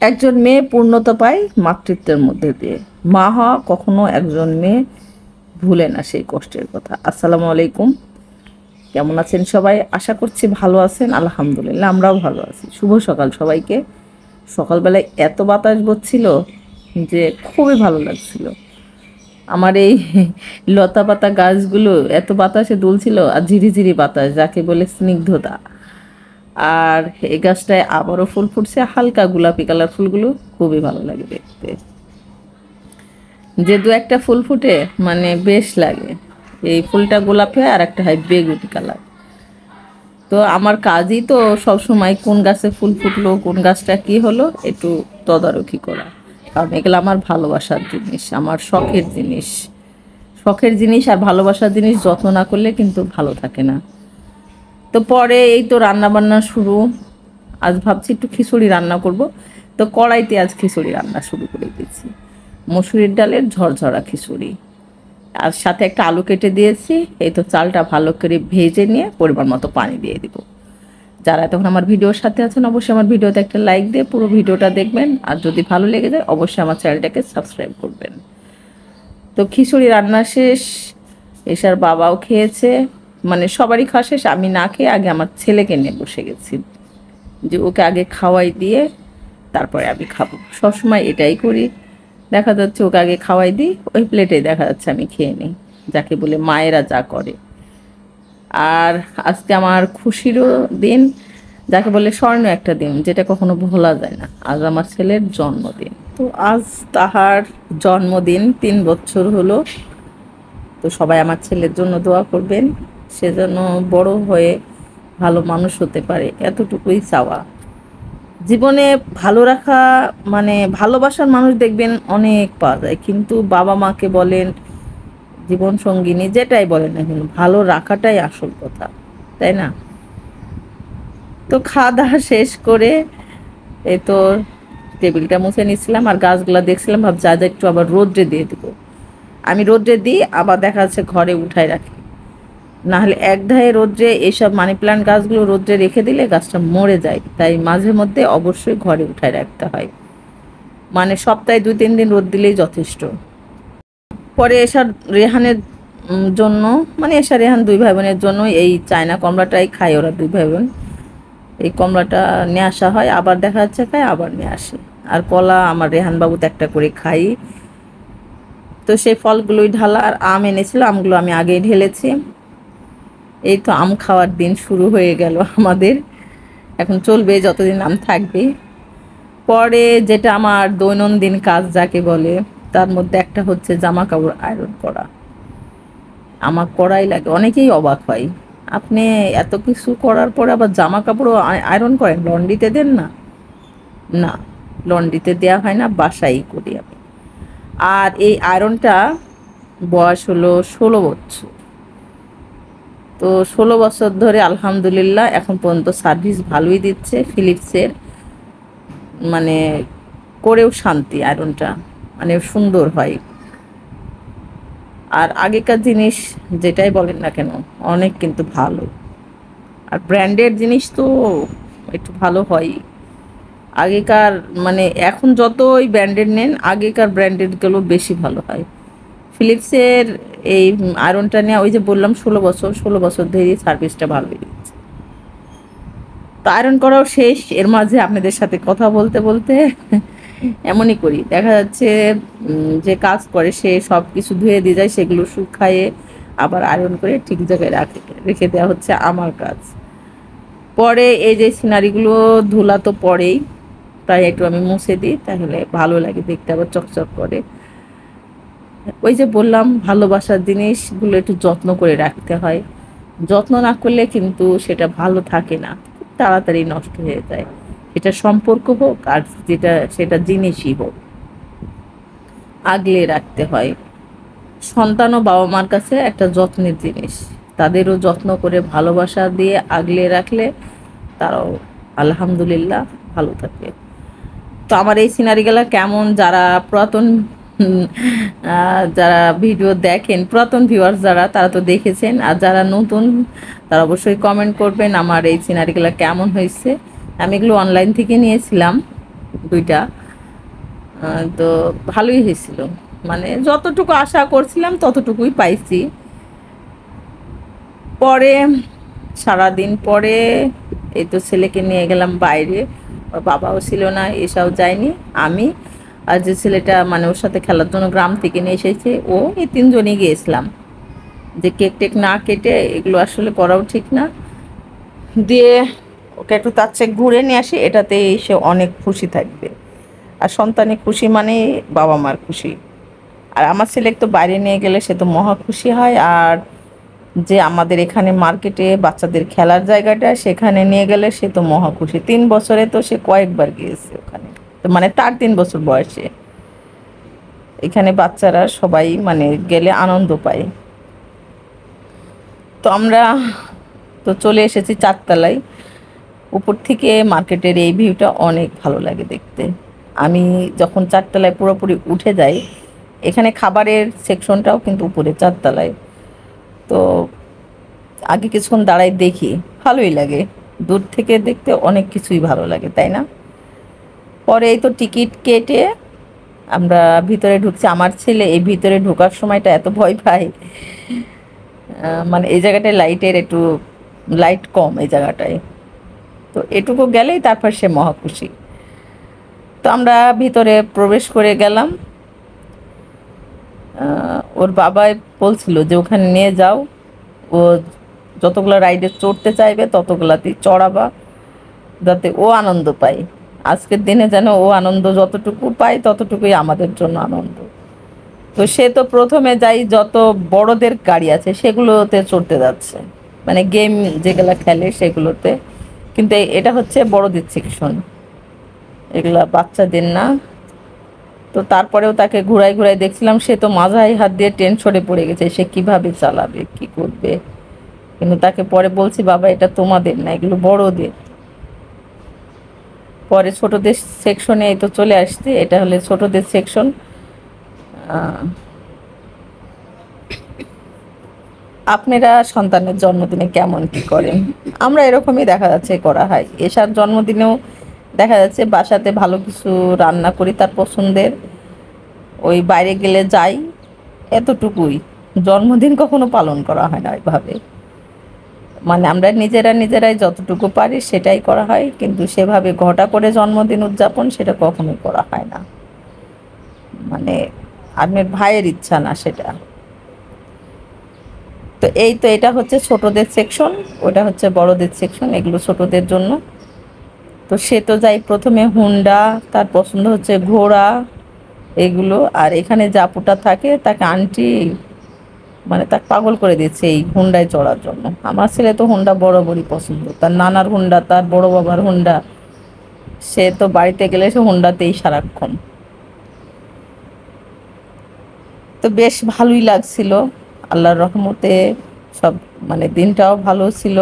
একজন মেয়ে পূর্ণতা পায় মাতৃত্বের মধ্যে দিয়ে। মা হওয়া কখনো একজন মেয়ে ভুলে না সেই কষ্টের কথা। আসসালামু আলাইকুম, কেমন আছেন সবাই? আশা করছি ভালো আছেন। আলহামদুলিল্লাহ, আমরাও ভালো আছি। শুভ সকাল সবাইকে। সকালবেলায় এত বাতাস বচ্ছিল যে খুবই ভালো লাগছিল। আমার এই লতা পাতা গাছগুলো এত বাতাসে দুলছিল, আর ঝিরিঝিরি বাতাস যাকে বলে স্নিগ্ধতা। আর এই গাছটায় আবারও ফুল ফুটছে, হালকা গোলাপি কালার ফুলগুলো, খুবই ভালো লাগে দেখতে। যে দু একটা ফুল ফুটে মানে বেশ লাগে। এই ফুলটা গোলাপি হয় আর একটা হয় বেগুনি কালার। তো আমার কাজই তো সবসময় কোন গাছে ফুল ফুটলো, কোন গাছটা কি হলো, একটু তদারকি করা। কারণ এগুলো আমার ভালোবাসার জিনিস, আমার শখের জিনিস। শখের জিনিস আর ভালোবাসার জিনিস যত্ন না করলে কিন্তু ভালো থাকে না। তো পরে এই তো রান্না বান্না শুরু। আজ ভাবছি একটু খিচুড়ি রান্না করব। তো কড়াইতে আজ খিচুড়ি রান্না শুরু করে দিয়েছি। মসুরির ডালের ঝরঝরা খিচুড়ি, আর সাথে একটা আলু কেটে দিয়েছি। এই তো চালটা ভালো করে ভেজে নিয়ে পরিমাণ মতো পানি দিয়ে দিব। যারা তখন আমার ভিডিওর সাথে আছেন অবশ্যই আমার ভিডিওতে একটা লাইক দিয়ে পুরো ভিডিওটা দেখবেন, আর যদি ভালো লেগে যায় অবশ্যই আমার চ্যানেলটাকে সাবস্ক্রাইব করবেন। তো খিচুড়ি রান্না শেষ, এসার বাবাও খেয়েছে, মানে সবারই খাওয়া শেষ। আমি না খেয়ে আগে আমার ছেলেকে নিয়ে বসে গেছি, যে ওকে আগে খাওয়াই দিয়ে তারপরে আমি খাবো। সবসময় এটাই করি। দেখা যাচ্ছে ওকে আগে খাওয়াই দিই, ওই প্লেটে দেখা যাচ্ছে আমি খেয়ে নিই, যাকে বলে মায়েরা যা করে। আর আজকে আমার খুশিরও দিন, যাকে বলে স্বর্ণ একটা দিন, যেটা কখনো ভোলা যায় না। আজ আমার ছেলের জন্মদিন। তো আজ তাহার জন্মদিন, 3 বছর হলো। তো সবাই আমার ছেলের জন্য দোয়া করবেন, সে যেন বড় হয়ে ভালো মানুষ হতে পারে, এতটুকুই চাওয়া। জীবনে ভালো রাখা মানে ভালোবাসার মানুষ দেখবেন অনেক পাওয়া যায়, কিন্তু বাবা মাকে বলেন, জীবন সঙ্গিনী যেটাই বলেন না কেন, ভালো রাখাটাই আসল কথা, তাই না? তো খাওয়া দাওয়া শেষ করে এই তো টেবিলটা মুছে নিচ্ছিলাম, আর গাছগুলা দেখছিলাম, ভাব যা যা একটু আবার রোদ্রে দিয়ে দেবো। আমি রোদ্রে দিই, আবার দেখা যাচ্ছে ঘরে উঠায় রাখি। না হলে এক ধায়ে রোদ্রে এইসব মানি প্ল্যান্ট গাছগুলো রোদ্রে রেখে দিলে গাছটা মরে যায়, তাই মাঝে মধ্যে অবশ্যই ঘরে উঠায় রাখতে হয়। মানে সপ্তাহে 2-3 দিন রোদ দিলেই যথেষ্ট। পরে এসার রেহানের জন্য, মানে এসা রেহান 2 ভাই বোনের জন্য এই চায়না কমলাটাই খায় ওরা 2 ভাই বোন। এই কমলাটা নিয়ে আসা হয়, আবার দেখা যাচ্ছে খায়, আবার নিয়ে আসে। আর কলা আমার রেহান বাবু তো একটা করে খাই। তো সেই ফলগুলোই ঢালা, আর আম এনেছিল, আমগুলো আমি আগেই ঢেলেছি। এই তো আম খাওয়ার দিন শুরু হয়ে গেল আমাদের। এখন চলবে যতদিন আম থাকবে। পরে যেটা আমার দৈনন্দিন কাজ যাকে বলে, তার মধ্যে একটা হচ্ছে জামা কাপড় আয়রন করা। আমার করাই লাগে, অনেকেই অবাক হয়, আপনি এত কিছু করার পরে আবার জামা কাপড়ও আয়রন করেন, লন্ড্রিতে দেন না? না, লন্ড্রিতে দেওয়া হয় না, বাসাই করি আমি। আর এই আয়রনটা বয়স হলো 16 বছর। তো 16 বছর ধরে আলহামদুলিল্লাহ এখন পর্যন্ত সার্ভিস ভালোই দিচ্ছে ফিলিপসের। মানে করেও শান্তি, আয়রনটা মানে সুন্দর হয়। আর আগেকার জিনিস যেটাই বলেন না কেন অনেক কিন্তু ভালো। আর ব্র্যান্ডেড জিনিস তো একটু ভালো হয়। আগেকার মানে এখন যতই ব্র্যান্ডেড নেন, আগেকার ব্র্যান্ডেডগুলো বেশি ভালো হয়। ফিলিপসের এই আয়রনটা নিয়ে ওই যে বললাম 16 বছর ধরে সার্ভিসটা ভালোই দিচ্ছে। তো আয়রন করাও শেষ, এর মাঝে আপনাদের সাথে কথা বলতে বলতে এমনই করি। দেখা যাচ্ছে যে কাজ করে সে সব কিছু ধুয়ে দিয়ে যায়, সেগুলো শুকায়ে আবার আয়রন করে ঠিক জায়গায় রেখে দেওয়া হচ্ছে আমার কাজ। পরে এই যে সিনারিগুলো ধুলা তো পরেই, তাই একটু আমি মুছে দিই, তাহলে ভালো লাগে দেখতে, আবার চকচক করে। ওই যে বললাম ভালোবাসার জিনিসগুলো একটু যত্ন করে রাখতে হয়। যত্ন না করলে কিন্তু সেটা ভালো থাকে না, খুব তাড়াতাড়ি নষ্ট হয়ে যায়। সেটা সম্পর্ক হোক আর সেটা জিনিসই হোক, আগলে রাখতে হয়। সন্তানও বাবা মার কাছে একটা যত্নের জিনিস, তাদেরও যত্ন করে ভালোবাসা দিয়ে আগলে রাখলে তারাও আলহামদুলিল্লাহ ভালো থাকে। তো আমার এই সিনারিগুলো কেমন, যারা পুরাতন যারা ভিডিও দেখেন, পুরাতন ভিউয়ার্স যারা, তারা তো দেখেছেন, আর যারা নতুন তারা অবশ্যই কমেন্ট করবেন আমার এই সিনারিগুলো কেমন হয়েছে। আমি এগুলো অনলাইন থেকে নিয়েছিলাম, দুইটা। তো ভালোই হয়েছিল, মানে যতটুকু আশা করছিলাম ততটুকুই পাইছি। পরে সারাদিন পরে এই তো ছেলেকে নিয়ে গেলাম বাইরে, ওর বাবাও ছিল না, এসাও যায়নি, আমি আর যে ছেলেটা মানে ওর সাথে খেলার জন্য গ্রাম থেকে নিয়ে এসেছে ও, এই তিনজনই গিয়েছিলাম। যে কেক টেক না কেটে এগুলো আসলে করাও ঠিক না, দিয়ে ওকে একটু তার চেয়ে ঘুরে নিয়ে আসি, এটাতে সে অনেক খুশি থাকবে। আর সন্তানের খুশি মানে বাবা মার খুশি। আর আমার ছেলে তো বাইরে নিয়ে গেলে সে তো মহা খুশি হয়। আর যে আমাদের এখানে মার্কেটে বাচ্চাদের খেলার জায়গাটা, সেখানে নিয়ে গেলে সে তো মহা খুশি। 3 বছরে তো সে কয়েকবার গিয়েছে ওখানে, তো মানে তার 3 বছর বয়সে। এখানে বাচ্চারা সবাই মানে গেলে আনন্দ পায়। তো আমরা তো চলে এসেছি 4 তলায়। উপর থেকে মার্কেটের এই ভিউটা অনেক ভালো লাগে দেখতে। আমি যখন 4 তলায় পুরোপুরি উঠে যাই, এখানে খাবারের সেকশনটাও কিন্তু উপরে 4 তলায়। তো আগে কিছুক্ষণ দাঁড়াই দেখি, ভালোই লাগে, দূর থেকে দেখতে অনেক কিছুই ভালো লাগে, তাই না? পরে এই তো টিকিট কেটে আমরা ভিতরে ঢুকছি। আমার ছেলে এই ভিতরে ঢোকার সময়টা এত ভয় পায়, মানে এই জায়গাটায় লাইটের একটু লাইট কম এই জায়গাটায়, তো এটুকু গেলেই তারপর সে মহা খুশি। তো আমরা ভিতরে প্রবেশ করে গেলাম। ওর বাবাই বলছিল যে ওখানে নিয়ে যাও, ও যতগুলো রাইডে চড়তে চাইবে ততগুলাতেই চড়াবা, যাতে ও আনন্দ পায়। আজকের দিনে যেন ও আনন্দ যতটুকু পায় ততটুকুই আমাদের জন্য আনন্দ। তো সে তো প্রথমে যাই যত বড়দের গাড়ি আছে সেগুলোতে চড়তে যাচ্ছে, মানে গেম যেগুলো খেলে সেগুলোতে। কিন্তু এটা হচ্ছে বড়দের সেকশন, এগুলা বাচ্চাদের না। তো তারপরেও তাকে ঘুরাই ঘুরাই দেখছিলাম, সে তো মাথায় হাত দিয়ে টেনশনে পড়ে গেছে, সে কিভাবে চালাবে, কি করবে। কিন্তু তাকে পরে বলছি, বাবা এটা তোমাদের না, এগুলো বড়দের। পরে ছোটদের সেকশনে এই তো চলে আসছে, এটা হলে ছোটদের সেকশন। আপনারা সন্তানের জন্মদিনে কেমন কি করেন? আমরা এরকমই দেখা যাচ্ছে করা হয়। এসার জন্মদিনেও দেখা যাচ্ছে বাসাতে ভালো কিছু রান্না করি তার পছন্দের, ওই বাইরে গেলে যাই, এতটুকুই। জন্মদিন কখনো পালন করা হয় না ওইভাবে, মানে আমরা নিজেরাই যতটুকু পারি সেটাই করা হয়, কিন্তু সেভাবে ঘটা করে জন্মদিন উদযাপন সেটা কখনোই করা হয় না। মানে আপনার ভাইয়ের ইচ্ছা না সেটা। তো এই তো এটা হচ্ছে ছোটদের সেকশন, ওটা হচ্ছে বড়দের সেকশন, এগুলো ছোটদের জন্য। তো সে তো যাই প্রথমে হুন্ডা, তার পছন্দ হচ্ছে ঘোড়া, এগুলো। আর এখানে জাপুটা থাকে তাকে আন্টি মানে তাকে পাগল করে দিচ্ছে এই হুন্ডায় চড়ার জন্য। আমার ছেলে তো হুন্ডা বরাবরই পছন্দ, তার নানার হুন্ডা, তার বড় বাবার হুন্ডা, সে তো বাড়িতে গেলে সে হুন্ডাতেই সারাক্ষণ। তো বেশ ভালোই লাগছিল, আল্লাহর রহমতে সব, মানে দিনটাও ভালো ছিল,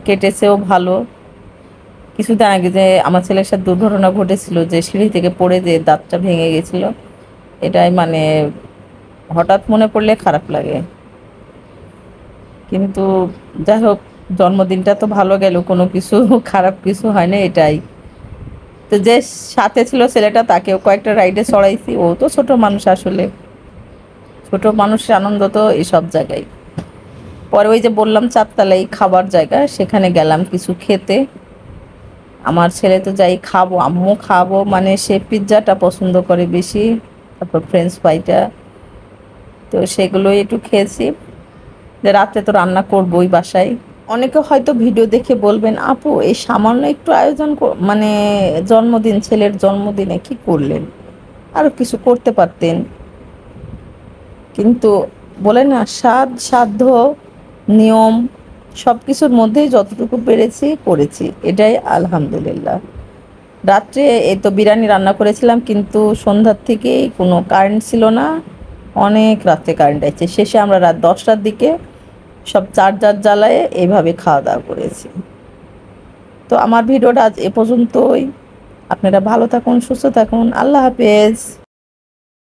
কেটেছেও ভালো। কিছুদিন আগে যে আমার ছেলের সাথে দুর্ঘটনা ঘটেছিল, যে সিঁড়ি থেকে পড়ে যে দাঁতটা ভেঙে গেছিল, এটাই মানে হঠাৎ মনে পড়লে খারাপ লাগে। কিন্তু যাই হোক, জন্মদিনটা তো ভালো গেল, কোনো কিছু খারাপ কিছু হয় না, এটাই। তো যে সাথে ছিল ছেলেটা, তাকেও কয়েকটা রাইডে চড়াইছি, ও তো ছোট মানুষ, আসলে ছোট মানুষের আনন্দ তো এইসব জায়গায়। পরে ওই যে বললাম 4 তলায় খাবার জায়গা, সেখানে গেলাম কিছু খেতে। আমার ছেলে তো যাই খাবো, আম্মু খাবো, মানে সে পিৎজাটা পছন্দ করে বেশি, তারপর ফ্রেঞ্চ ফ্রাইটা, তো সেগুলোই একটু খেয়েছি। যে রাত্রে তো রান্না করবোই বাসায়। অনেকে হয়তো ভিডিও দেখে বলবেন, আপু এই সামান্য একটু আয়োজন মানে জন্মদিন, ছেলের জন্মদিনে কি করলেন, আরও কিছু করতে পারতেন। কিন্তু বলে না, সাধ্য নিয়ম সব কিছুর মধ্যেই যতটুকু পেরেছি করেছি, এটাই আলহামদুলিল্লাহ। রাত্রে এই তো বিরিয়ানি রান্না করেছিলাম, কিন্তু সন্ধ্যার থেকেই কোনো কারেন্ট ছিল না, অনেক রাত্রে কারেন্ট আসছে। শেষে আমরা রাত 10টার দিকে সব চার্জার জ্বালায়ে এইভাবে খাওয়া দাওয়া করেছি। তো আমার ভিডিওটা আজ এ পর্যন্তই। আপনারা ভালো থাকুন, সুস্থ থাকুন, আল্লাহ হাফেজ।